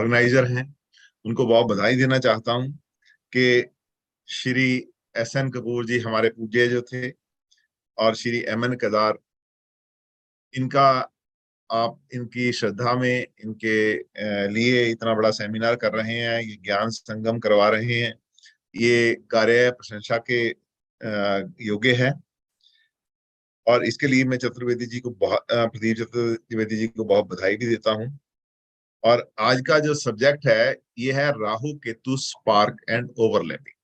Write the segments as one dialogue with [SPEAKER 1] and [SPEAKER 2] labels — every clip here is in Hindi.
[SPEAKER 1] ऑर्गेनाइजर हैं, उनको बहुत बधाई देना चाहता हूं कि श्री एस एन कपूर जी हमारे पूज्य जो थे, और श्री एम एन केदार, इनका आप इनकी श्रद्धा में इनके लिए इतना बड़ा सेमिनार कर रहे हैं, ये ज्ञान संगम करवा रहे हैं, ये कार्य प्रशंसा के योग्य है। और इसके लिए मैं चतुर्वेदी जी को प्रदीप चतुर्वेदी जी को बहुत बधाई भी देता हूँ। और आज का जो सब्जेक्ट है ये है Rahu Ketu spark and overlapping.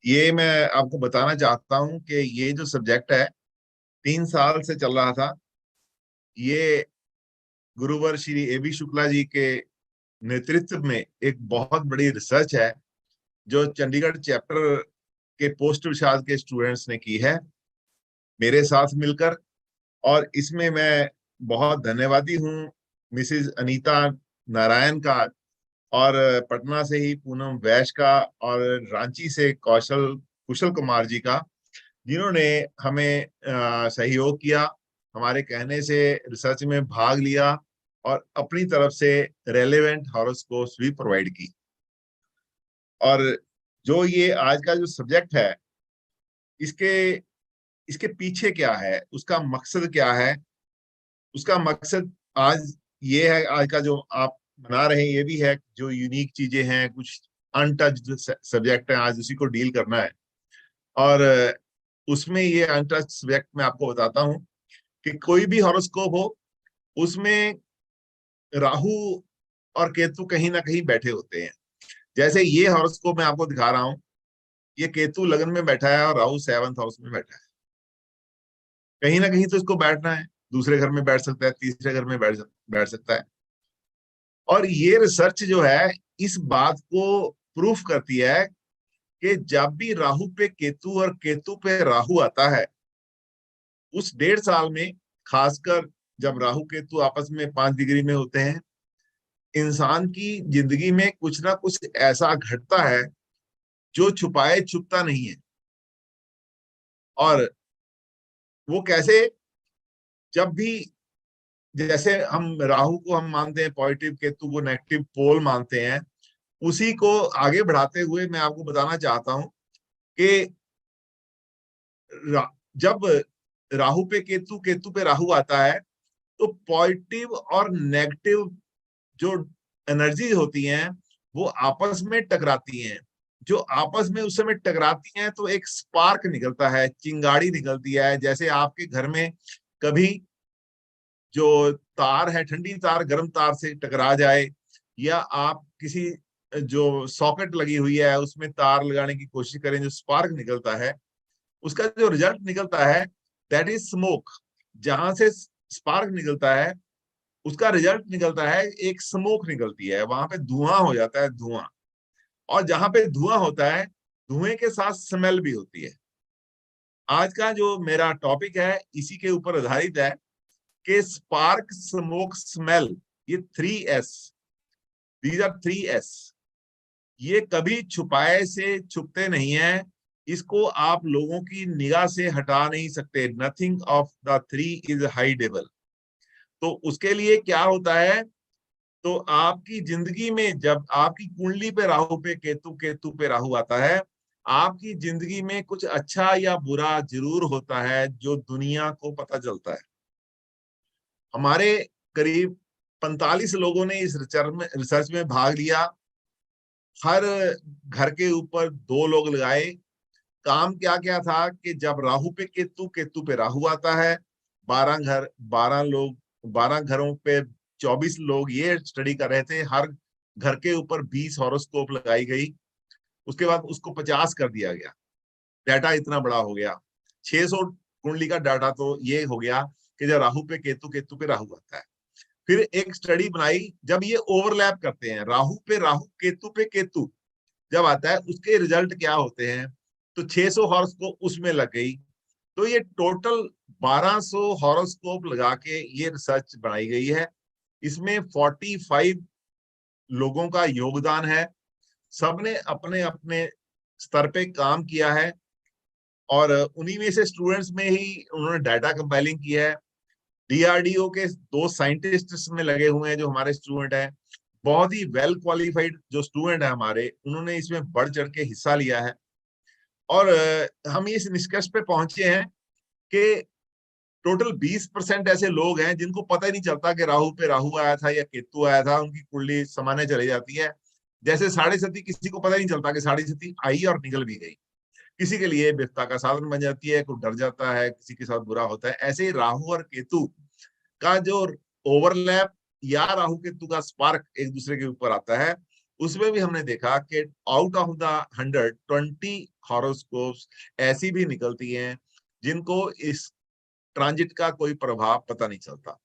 [SPEAKER 1] ये मैं आपको बताना चाहता हूं कि ये जो सब्जेक्ट है 3 साल से चल रहा था। ये गुरुवर श्री ए बी शुक्ला जी के नेतृत्व में एक बहुत बड़ी रिसर्च है जो चंडीगढ़ चैप्टर के पोस्ट विशारद के स्टूडेंट्स ने की है मेरे साथ मिलकर। और इसमें मैं बहुत धन्यवादी हूँ मिसिज अनीता नारायण का, और पटना से ही पूनम वैश का, और रांची से कुशल कुमार जी का, जिन्होंने हमें सहयोग किया, हमारे कहने से रिसर्च में भाग लिया और अपनी तरफ से रेलेवेंट हॉरोस्कोप्स भी प्रोवाइड की। और जो ये आज का जो सब्जेक्ट है, इसके इसके पीछे क्या है, उसका मकसद क्या है, उसका मकसद आज ये है, आज का जो आप बना रहे हैं ये भी है, जो यूनिक चीजें हैं, कुछ अनटच्ड सब्जेक्ट है, आज उसी को डील करना है। और उसमें ये अनटच्ड सब्जेक्ट में आपको बताता हूं कि कोई भी हॉरोस्कोप हो, उसमें राहु और केतु कहीं ना कहीं बैठे होते हैं। जैसे ये हॉरोस्कोप मैं आपको दिखा रहा हूं, ये केतु लगन में बैठा है और राहु 7th हाउस में बैठा है। कहीं ना कहीं तो इसको बैठना है, दूसरे घर में बैठ सकता है, तीसरे घर में बैठ सकता है। और ये रिसर्च जो है इस बात को प्रूफ करती है कि जब भी राहु पे केतु और केतु पे राहु आता है, उस 1.5 साल में, खासकर जब राहु केतु आपस में 5 डिग्री में होते हैं, इंसान की जिंदगी में कुछ ना कुछ ऐसा घटता है जो छुपाए छुपता नहीं है। और वो कैसे? जब भी, जैसे हम राहु को हम मानते हैं पॉजिटिव, केतु को नेगेटिव पोल मानते हैं, उसी को आगे बढ़ाते हुए मैं आपको बताना चाहता हूं कि जब राहु पे केतु, केतु पे राहु आता है, तो पॉजिटिव और नेगेटिव जो एनर्जी होती हैं वो आपस में टकराती हैं। जो आपस में उस समय टकराती हैं तो एक स्पार्क निकलता है, चिंगाड़ी निकलती है। जैसे आपके घर में कभी जो तार है, ठंडी तार गर्म तार से टकरा जाए, या आप किसी जो सॉकेट लगी हुई है उसमें तार लगाने की कोशिश करें, जो स्पार्क निकलता है, उसका जो रिजल्ट निकलता है दैट इज स्मोक। जहां से स्पार्क निकलता है उसका रिजल्ट निकलता है, एक स्मोक निकलती है, वहां पे धुआं हो जाता है, धुआं। और जहां पे धुआं होता है, धुएं के साथ स्मेल भी होती है। आज का जो मेरा टॉपिक है इसी के ऊपर आधारित है कि स्पार्क, स्मोक, स्मेल, ये 3S, दीज आर 3S, ये कभी छुपाए से छुपते नहीं है। इसको आप लोगों की निगाह से हटा नहीं सकते। Nothing of the three is hideable. तो उसके लिए क्या होता है, तो आपकी जिंदगी में जब आपकी कुंडली पे राहु पे केतु, केतु पे राहु आता है, आपकी जिंदगी में कुछ अच्छा या बुरा जरूर होता है जो दुनिया को पता चलता है। हमारे करीब 45 लोगों ने इस रिसर्च में भाग लिया। हर घर के ऊपर 2 लोग लगाए। काम क्या क्या था कि जब राहु पे केतु, केतु पे राहु आता है, 12 लोग, 12 घरों पे 24 लोग ये स्टडी कर रहे थे। हर घर के ऊपर 20 हॉरोस्कोप लगाई गई। उसके बाद उसको 50 कर दिया गया। डाटा इतना बड़ा हो गया, 600 कुंडली का डाटा तो ये हो गया कि जब राहु पे केतु, केतु पे राहु आता है। फिर एक स्टडी बनाई, जब ये ओवरलैप करते हैं, राहु पे राहु, केतु पे केतु जब आता है, उसके रिजल्ट क्या होते हैं। तो 600 हॉरोस्कोप उसमें लग गई। तो ये टोटल 1200 हॉरोस्कोप लगा के ये रिसर्च बनाई गई है। इसमें 45 लोगों का योगदान है। सबने अपने अपने स्तर पे काम किया है, और उन्हीं में से स्टूडेंट्स में ही उन्होंने डाटा कंपाइलिंग किया है। डीआरडीओ के 2 साइंटिस्ट में लगे हुए हैं जो हमारे स्टूडेंट हैं। बहुत ही वेल क्वालिफाइड जो स्टूडेंट है हमारे, उन्होंने इसमें बढ़ चढ़ के हिस्सा लिया है। और हम इस निष्कर्ष पे पहुंचे हैं कि टोटल 20% ऐसे लोग हैं जिनको पता ही नहीं चलता कि राहु पे राहु आया था या केतु आया था, उनकी कुंडली समाने चली जाती है। जैसे साढ़े सती, किसी को पता ही नहीं चलता कि साढ़े सती आई और निकल भी गई। किसी के लिए विपदा का साधन बन जाती है, कोई डर जाता है, किसी के साथ बुरा होता है। ऐसे ही राहु और केतु का जो ओवरलैप या राहु केतु का स्पार्क एक दूसरे के ऊपर आता है, उसमें भी हमने देखा कि आउट ऑफ द 120 हॉरोस्कोप्स ऐसी भी निकलती हैं जिनको इस ट्रांजिट का कोई प्रभाव पता नहीं चलता।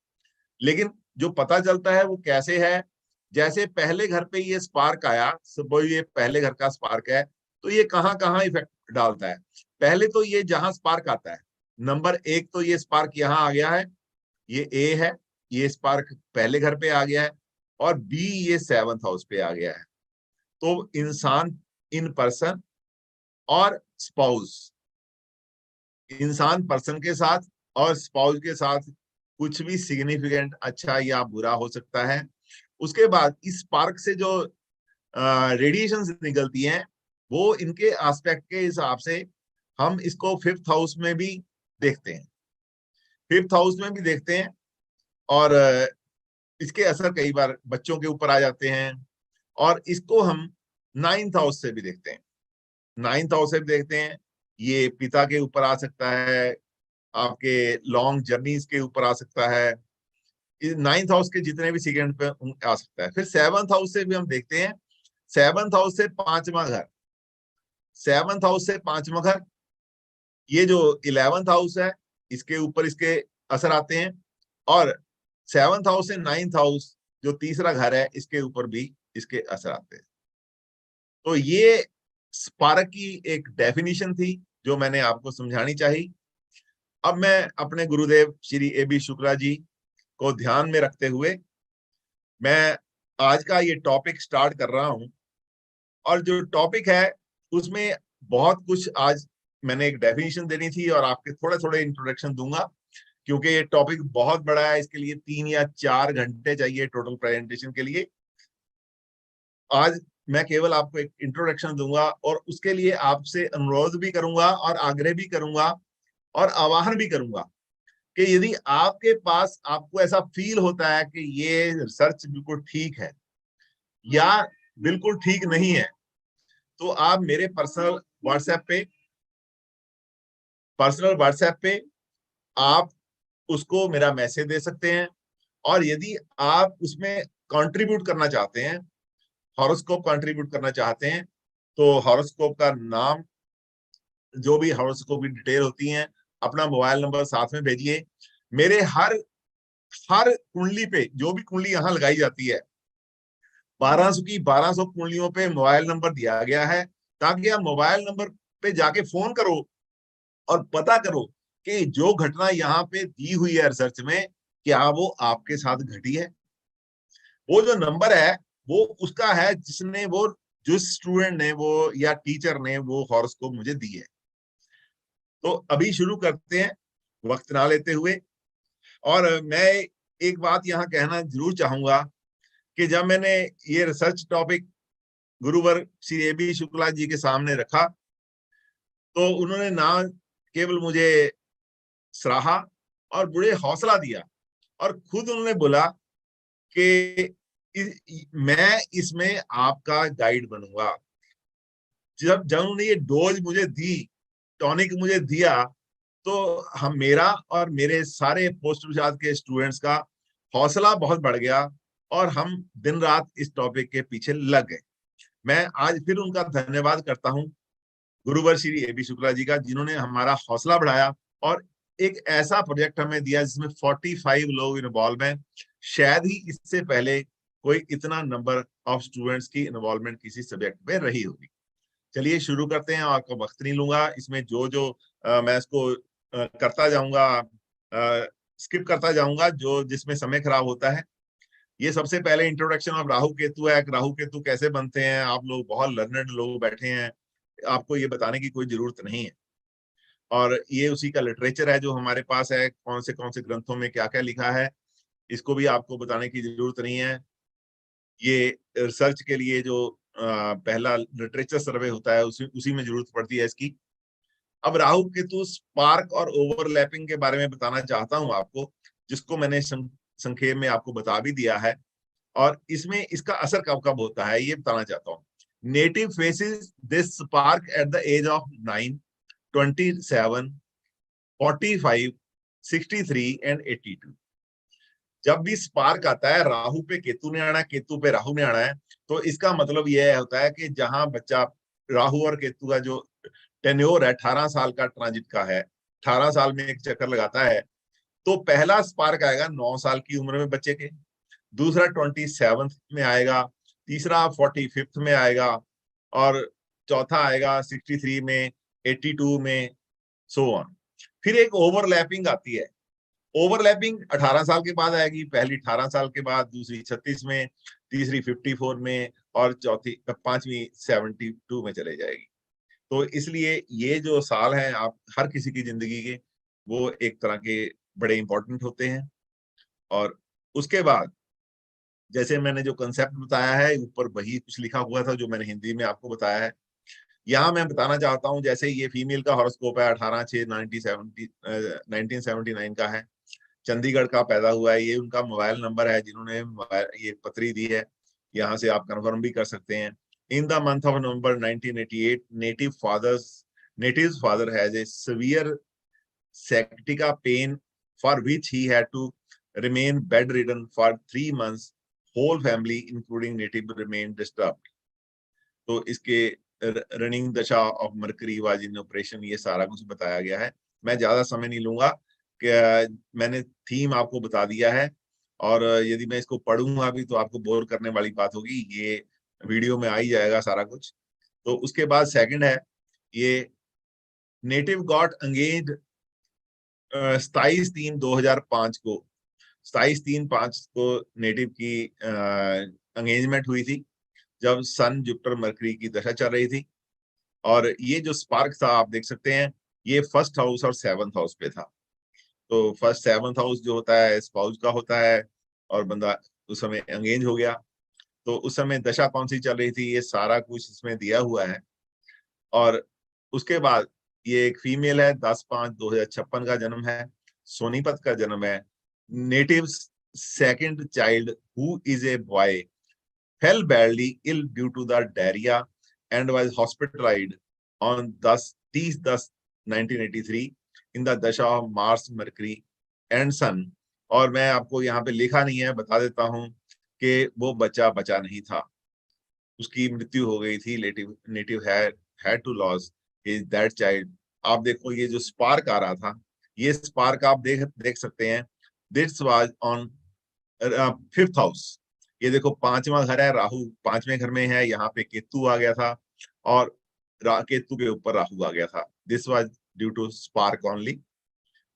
[SPEAKER 1] लेकिन जो पता चलता है वो कैसे है, जैसे पहले घर पे ये स्पार्क आया, सब ये पहले घर का स्पार्क है, तो ये कहाँ कहाँ इफेक्ट डालता है। पहले तो ये जहां स्पार्क आता है, नंबर 1 तो ये स्पार्क यहाँ आ गया है, ये ए है, ये स्पार्क पहले घर पे आ गया है, और बी ये 7th हाउस पे आ गया है। तो इंसान इन पर्सन और स्पाउस, इंसान पर्सन के साथ और स्पाउस के साथ कुछ भी सिग्निफिकेंट अच्छा या बुरा हो सकता है। उसके बाद इस स्पार्क से जो रेडिएशंस निकलती हैं, वो इनके एस्पेक्ट के हिसाब से हम इसको 5th हाउस में भी देखते हैं, 5th हाउस में भी देखते हैं। और इसके असर कई बार बच्चों के ऊपर आ जाते हैं। और इसको हम 9th हाउस से भी देखते हैं, 9th हाउस से भी देखते हैं। ये पिता के ऊपर आ सकता है, आपके लॉन्ग जर्नीज के ऊपर आ सकता है, 9th हाउस के जितने भी सीक्रेट पे आ सकता है। फिर 7th हाउस से भी हम देखते हैं, 7th हाउस से 5वां घर, 7th हाउस से 5वां घर, ये जो 11th हाउस है इसके ऊपर इसके असर आते हैं। और 7th हाउस से 9th हाउस जो तीसरा घर है, इसके ऊपर भी इसके असर आते हैं। तो ये स्पार्क की एक डेफिनेशन थी जो मैंने आपको समझानी चाहिए। अब मैं अपने गुरुदेव श्री AB शुक्ला जी को ध्यान में रखते हुए मैं आज का ये टॉपिक स्टार्ट कर रहा हूं। और जो टॉपिक है उसमें बहुत कुछ आज मैंने एक डेफिनेशन देनी थी और आपके थोड़े थोड़े इंट्रोडक्शन दूंगा, क्योंकि ये टॉपिक बहुत बड़ा है, इसके लिए 3 या 4 घंटे चाहिए टोटल प्रेजेंटेशन के लिए। आज मैं केवल आपको एक इंट्रोडक्शन दूंगा और उसके लिए आपसे अनुरोध भी करूंगा और आग्रह भी करूंगा और आह्वान भी करूंगा कि यदि आपके पास, आपको ऐसा फील होता है कि ये रिसर्च बिल्कुल ठीक है या बिल्कुल ठीक नहीं है, तो आप मेरे पर्सनल व्हाट्सएप पे आप उसको मेरा मैसेज दे सकते हैं। और यदि आप उसमें कंट्रीब्यूट करना चाहते हैं, हॉरोस्कोप कंट्रीब्यूट करना चाहते हैं, तो हॉरोस्कोप का नाम, जो भी हॉरोस्कोप की डिटेल होती हैं, अपना मोबाइल नंबर साथ में भेजिए। मेरे हर हर कुंडली पे, जो भी कुंडली यहाँ लगाई जाती है, 1200 की 1200 कुंडलियों पे मोबाइल नंबर दिया गया है, ताकि आप मोबाइल नंबर पे जाके फोन करो और पता करो कि जो घटना यहाँ पे दी हुई है रिसर्च में, क्या वो आपके साथ घटी है। वो जो नंबर है वो उसका है जिसने वो, जिस स्टूडेंट ने वो या टीचर ने वो हॉरोस्कोप मुझे दी है। तो अभी शुरू करते हैं वक्त ना लेते हुए। और मैं एक बात यहाँ कहना जरूर चाहूंगा कि जब मैंने ये रिसर्च टॉपिक गुरुवर श्री AB शुक्ला जी के सामने रखा, तो उन्होंने ना केवल मुझे सराहा और बड़े हौसला दिया, और खुद उन्होंने बोला कि मैं इसमें आपका गाइड बनूंगा। जब जब उन्होंने ये डोज मुझे दी, टॉनिक मुझे दिया, तो हम, मेरा और मेरे सारे पोस्ट ग्रेजुएट के स्टूडेंट्स का हौसला बहुत बढ़ गया और हम दिन रात इस टॉपिक के पीछे लग गए। मैं आज फिर उनका धन्यवाद करता हूं, गुरुवर श्री AB शुक्ला जी का, जिन्होंने हमारा हौसला बढ़ाया और एक ऐसा प्रोजेक्ट हमें दिया जिसमें 45 लोग इन्वॉल्व हैं। शायद ही इससे पहले कोई इतना नंबर ऑफ स्टूडेंट्स की इन्वॉल्वमेंट किसी सब्जेक्ट में रही होगी। चलिए शुरू करते हैं, आपको वक्त नहीं लूंगा। इसमें जो जो मैं इसको करता जाऊंगा, स्किप करता जाऊंगा जो जिसमें समय खराब होता है। ये सबसे पहले इंट्रोडक्शन ऑफ राहु केतु है। राहु केतु कैसे बनते हैं, आप लोग बहुत लर्नड लोग बैठे हैं, आपको ये बताने की कोई जरूरत नहीं है। और ये उसी का लिटरेचर है जो हमारे पास है, कौन से ग्रंथों में क्या क्या लिखा है, इसको भी आपको बताने की जरूरत नहीं है। ये रिसर्च के लिए जो पहला लिटरेचर सर्वे होता है उसी में जरूरत पड़ती है इसकी। अब राहु केतु स्पार्क और ओवरलैपिंग के बारे में बताना चाहता हूं आपको, जिसको मैंने संक्षेप में आपको बता भी दिया है, और इसमें इसका असर कब कब होता है ये बताना चाहता हूँ। Native faces this spark at the age of 9, 27, 45, 63 and 82। जब भी स्पार्क आता है, राहु पे केतु ने आना, केतु पे राहु ने आना है, तो इसका मतलब यह होता है कि जहां बच्चा राहु और केतु का जो टेन्योर है 18 साल का ट्रांजिट का है, 18 साल में एक चक्कर लगाता है, तो पहला स्पार्क आएगा 9 साल की उम्र में बच्चे के, दूसरा 27 में आएगा, तीसरा 45 में आएगा, और चौथा आएगा 63 में, 82 में, सो ऑन। फिर एक ओवरलैपिंग आती है। ओवरलैपिंग 18 साल के बाद आएगी, पहली 18 साल के बाद, दूसरी 36 में, तीसरी 54 में, और चौथी पांचवी 72 में चले जाएगी। तो इसलिए ये जो साल हैं आप हर किसी की जिंदगी के, वो एक तरह के बड़े इंपॉर्टेंट होते हैं। और उसके बाद जैसे मैंने जो कंसेप्ट बताया है, ऊपर वही कुछ लिखा हुआ था जो मैंने हिंदी में आपको बताया है। यहाँ मैं बताना चाहता हूँ, जैसे ये फीमेल का हॉरोस्कोप है, 18/6/1979 का है, चंडीगढ़ का पैदा हुआ है, ये उनका मोबाइल नंबर है, जिन्होंने ये पत्री दी है, यहाँ से आप कंफर्म भी कर सकते हैं। In the month of November 1988 native father has a severe sciatica pain for which he had to remain bedridden for 3 months. Whole family including native remained disturbed. तो इसके running dasha of mercury was in operation, ये सारा कुछ बताया गया है। मैं ज्यादा समय नहीं लूंगा, कि मैंने थीम आपको बता दिया है, और यदि मैं इसको पढ़ूंगा भी तो आपको बोर करने वाली बात होगी, ये वीडियो में आ ही जाएगा सारा कुछ। तो उसके बाद सेकंड है, ये नेटिव गॉट एंगेज्ड 27/3/2005 को, 27/3/5 को नेटिव की एंगेजमेंट हुई थी, जब सन जुपिटर मरकरी की दशा चल रही थी। और ये जो स्पार्क था आप देख सकते हैं, ये फर्स्ट हाउस और 7th हाउस पे था। तो फर्स्ट 7th हाउस जो होता है स्पाउस का होता है, और बंदा उस समय एंगेज हो गया। तो उस समय दशा कौन सी चल रही थी, ये सारा कुछ इसमें दिया हुआ है। और उसके बाद ये एक फीमेल है, 10/5/2056 का जन्म है, सोनीपत का जन्म है। Native second child who is a boy fell badly ill due to the diarrhea and was hospitalized on 10/10/1983 in the dasha of Mars, Mercury and Sun। और मैं आपको यहाँ पे लिखा नहीं है, बता देता हूँ कि वो बच्चा बचा नहीं था, उसकी मृत्यु हो गई थी। Native had to lose that child. आप देखो ये जो स्पार्क आ रहा था, ये स्पार्क आप देख सकते हैं, this was on 5th house. ये देखो 5वां घर है, राहु 5वें घर में है, यहाँ पे केतु आ गया था, और केतु के ऊपर राहु आ गया था। This was due to spark only.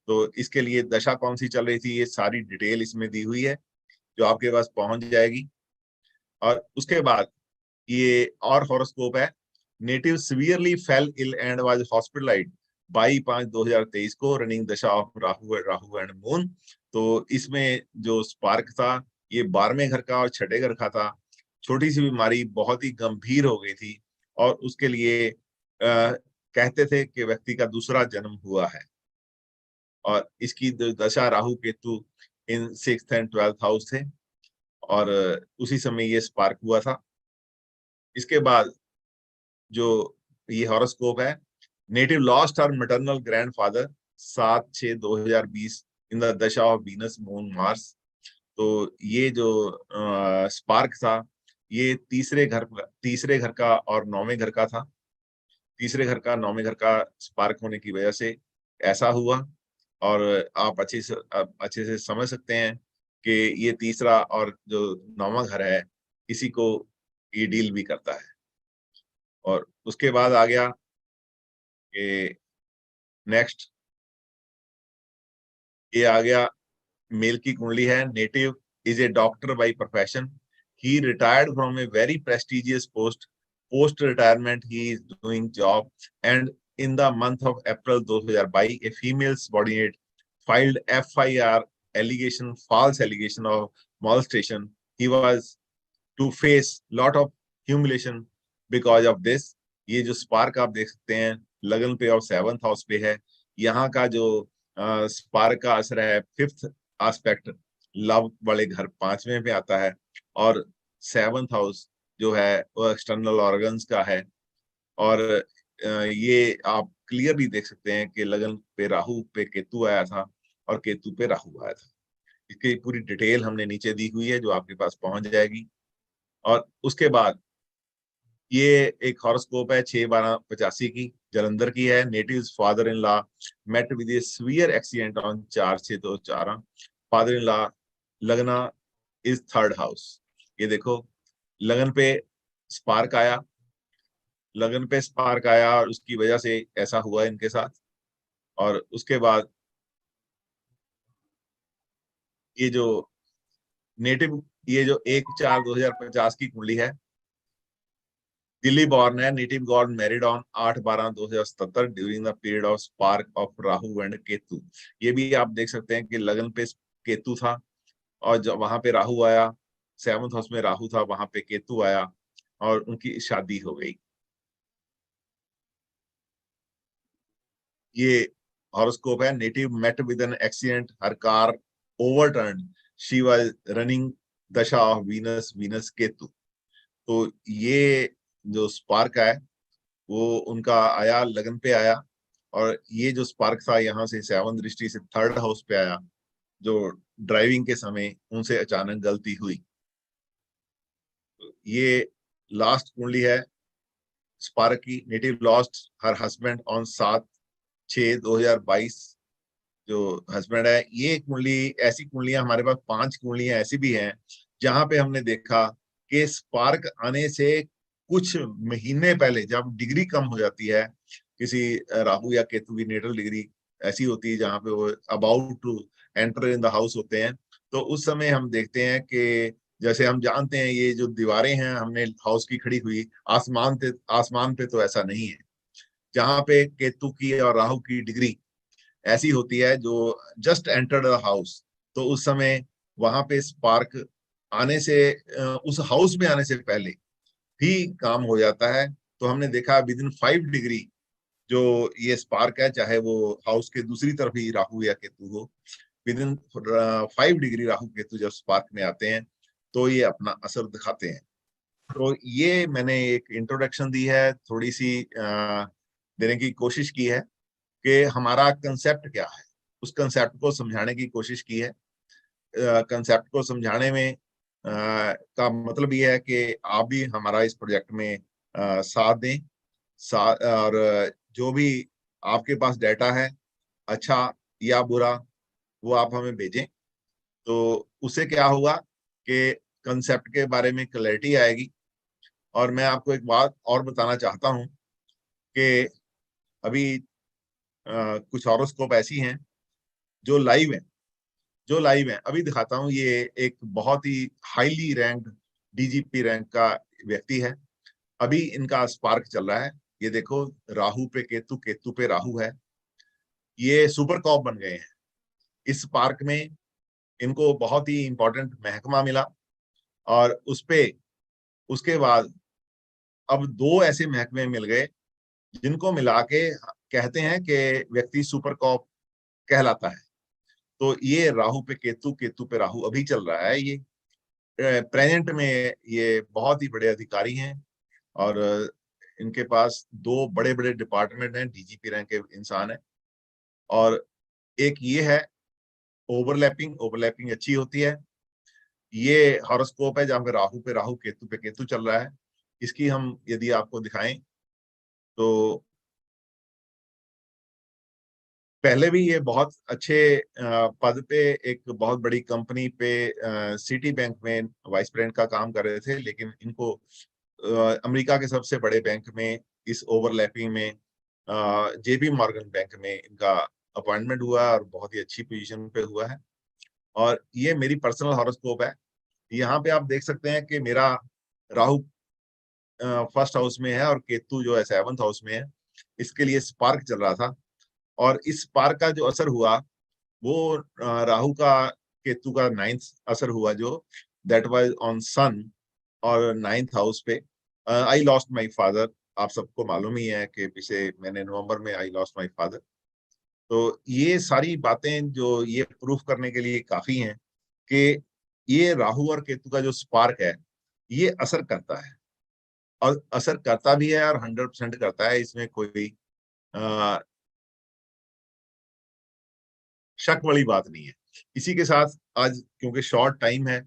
[SPEAKER 1] तो इसके लिए दशा कौन सी चल रही थी, ये सारी डिटेल इसमें दी हुई है, जो आपके पास पहुंच जाएगी। और उसके बाद ये और हॉरोस्कोप है, native severely fell ill and was hospitalized 22/5/2023 को, running dasha of Rahu and moon. तो इसमें जो स्पार्क था, ये 12वें घर का और 6ठे घर का था। छोटी सी बीमारी बहुत ही गंभीर हो गई थी, और उसके लिए कहते थे कि व्यक्ति का दूसरा जन्म हुआ है। और इसकी दशा राहु केतु इन 6th एंड 12th हाउस थे, और उसी समय ये स्पार्क हुआ था। इसके बाद जो ये हॉरोस्कोप है, native lost her maternal grandfather 7/6/2020 in the दशा ऑफ वीनस मून मार्स। तो ये जो स्पार्क था, ये तीसरे घर का और 9वें घर का था। तीसरे घर का 9वें घर का स्पार्क होने की वजह से ऐसा हुआ। और आप अच्छे से समझ सकते हैं कि ये तीसरा और जो 9वां घर है, इसी को ये डील भी करता है। और उसके बाद आ गया कि नेक्स्ट ये आ गया, मेल की कुंडली है। Native is a doctor by profession, he retired from a very prestigious post. Post retirement he is doing job, and in the month of April 2022 a female subordinate filed FIR allegation, false allegation of molestation. He was to face lot of humiliation because of this। ये जो स्पार्क आप देख सकते हैं लगन पे और 7th हाउस पे है। यहाँ का जो स्पार्क का असर है 5th एस्पेक्ट लव वाले घर 5वें पे आता है, और 7th हाउस जो है वो एक्सटर्नल ऑर्गन्स का है। और ये आप क्लियरली देख सकते हैं कि लगन पे राहु पे केतु आया था और केतु पे राहु आया था। इसकी पूरी डिटेल हमने नीचे दी हुई है जो आपके पास पहुंच जाएगी। और उसके बाद ये एक हॉरोस्कोप है 6/12/85 की, जलंधर की है। Native's father in law met with a severe accident on 4/6/2014। Father in law lagna is 3rd house. ये देखो लगन पे स्पार्क आया, लगन पे स्पार्क आया और उसकी वजह से ऐसा हुआ इनके साथ। और उसके बाद ये जो नेटिव, ये जो 1/4/2050 की कुंडली है, दिल्ली बॉर्न है, native God married on 8/12/2077 during the period of spark of Rahu and Ketu. ये भी आप देख सकते हैं कि लगन पे केतु था और जब वहां पे राहु आया, 7th हाउस में राहु था, वहां पे केतु आया और उनकी शादी हो गई। ये हॉरोस्कोप है। Native met with an accident, her car overturn, she was running dasha of Venus, Venus Ketu. तो ये जो स्पार्क है वो उनका आया, लगन पे आया, और ये जो स्पार्क था यहाँ से 7th दृष्टि से 3rd हाउस पे आया, जो ड्राइविंग के समय उनसे अचानक गलती हुई। ये लास्ट कुंडली है स्पार्क की। Native lost her husband on 7/6/2022। जो हस्बैंड है, ये कुंडली, ऐसी कुंडलियां हमारे पास 5 कुंडलियां ऐसी भी हैं जहां पे हमने देखा कि स्पार्क आने से कुछ महीने पहले जब डिग्री कम हो जाती है, किसी राहु या केतु की नेटल डिग्री ऐसी होती है जहां पे वो about to enter in the house होते हैं, तो उस समय हम देखते हैं कि जैसे हम जानते हैं ये जो दीवारें हैं हमने हाउस की खड़ी हुई, आसमान पे तो ऐसा नहीं है। जहां पे केतु की और राहु की डिग्री ऐसी होती है जो जस्ट एंटर्ड द हाउस, तो उस समय वहां पे स्पार्क आने से उस हाउस में आने से पहले भी काम हो जाता है। तो हमने देखा विद इन 5 डिग्री जो ये स्पार्क है, चाहे वो हाउस के दूसरी तरफ ही राहु या केतु हो, with in 5 degree Rahu Ketu जब स्पार्क में आते हैं तो ये अपना असर दिखाते हैं। तो ये मैंने एक इंट्रोडक्शन दी है, थोड़ी सी देने की कोशिश की है कि हमारा कंसेप्ट क्या है, उस कंसेप्ट को समझाने की कोशिश की है। कंसेप्ट को समझाने में का मतलब ये है कि आप भी हमारा इस प्रोजेक्ट में साथ दें। और जो भी आपके पास डाटा है, अच्छा या बुरा, वो आप हमें भेजें। तो उससे क्या होगा कि कंसेप्ट के बारे में क्लैरिटी आएगी। और मैं आपको एक बात और बताना चाहता हूँ कि अभी कुछ हॉरोस्कोप ऐसी हैं जो लाइव हैं, जो लाइव हैं, अभी दिखाता हूँ। ये एक बहुत ही हाईली रैंक्ड डीजीपी रैंक का व्यक्ति है, अभी इनका स्पार्क चल रहा है। ये देखो राहु पे केतु, केतु पे राहु है, ये सुपर कॉप बन गए हैं। इस स्पार्क में इनको बहुत ही इंपॉर्टेंट महकमा मिला, और उस पे उसके बाद अब 2 ऐसे महकमे मिल गए जिनको मिला के कहते हैं कि व्यक्ति सुपर कॉप कहलाता है। तो ये राहु पे केतु, केतु पे राहु अभी चल रहा है। ये प्रेजेंट में ये बहुत ही बड़े अधिकारी हैं, और इनके पास 2 बड़े बड़े डिपार्टमेंट हैं, डीजीपी रैंक के इंसान है। और एक ये है ओवरलैपिंग, ओवरलैपिंग अच्छी होती है। ये हॉरोस्कोप है जहां पे राहु केतु पे केतु चल रहा है। इसकी हम यदि आपको दिखाएं तो पहले भी ये बहुत अच्छे पद पे एक बहुत बड़ी कंपनी पे सिटी बैंक में वाइस प्रेसिडेंट का काम कर रहे थे, लेकिन इनको अमेरिका के सबसे बड़े बैंक में इस ओवरलैपिंग में जेपी मॉर्गन बैंक में इनका अपॉइंटमेंट हुआ और बहुत ही अच्छी पोजीशन पे हुआ है। और ये मेरी पर्सनल हॉरोस्कोप है। यहाँ पे आप देख सकते हैं कि मेरा राहु 1st हाउस में है और केतु जो है 7th हाउस में है। इसके लिए स्पार्क चल रहा था, और इस स्पार्क का जो असर हुआ वो राहु का केतु का 9th असर हुआ, जो दैट वाज ऑन सन और 9th हाउस पे आई लॉस्ट माय फादर। आप सबको मालूम ही है कि पिछले महीने नवंबर में आई लॉस्ट माय फादर। तो ये सारी बातें जो ये प्रूफ करने के लिए काफी हैं कि ये राहु और केतु का जो स्पार्क है, ये असर करता है और असर करता भी है और 100% करता है। इसमें कोई अ, शक वाली बात नहीं है। इसी के साथ आज क्योंकि शॉर्ट टाइम है,